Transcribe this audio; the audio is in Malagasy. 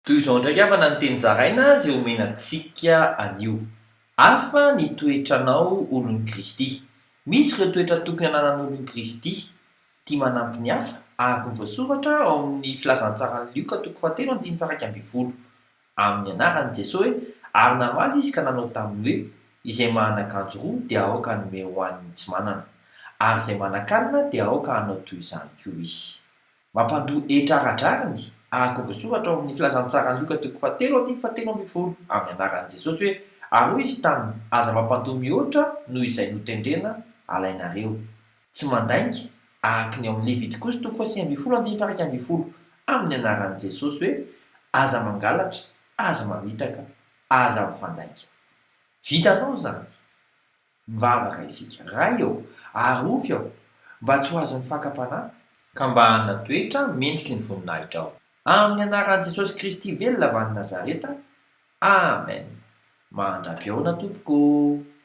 Toy izao ndraiky avana ny teny zaraina zay omenantsika anio. Hafa ny toetranao olon'i Kristy. Misy ireo toetra tokony hananan'olon'i Kristy tia manampy ny hafa, araka ny voasoratra ao amin'ny filazantsara ny Lioka 3:1-12. Amin'ny anaran'i Jesosy hoe, ary namaly izy ka nanao taminy hoe, izay manana akanjo roa dia aoka hanome ho an'ny tsy manana, ary izay manan-kanina dia aoka hanao toy izany koa izy. Mampandoa hetra-radrariny araka ny voasoratra ao amin'ny filazantsara ny Lioka 3:1-12. Amin'ny anaran'i Jesosy hoe, ary hoy izy taminy, aza mampandoa mihoatra noho izay notendrena alainareo. Tsy mandainga araka ny ao amin'ny Levitikosy 9:1-11. Amin'ny anaran'i Jesosy hoe, aza mangalatra, aza mamitaka, aza mifandainga. Vitanao zany. Mivavaka isika ray eo, arovy ao, mba tsy ho azon'ny fakapanahy, ka mba hanana toetra mendriky ny voninahitra ao. Amin'ny anaran'i Jesosy Kristy velona avy any Nazareta. Amen. Mandra-pioana tompoko.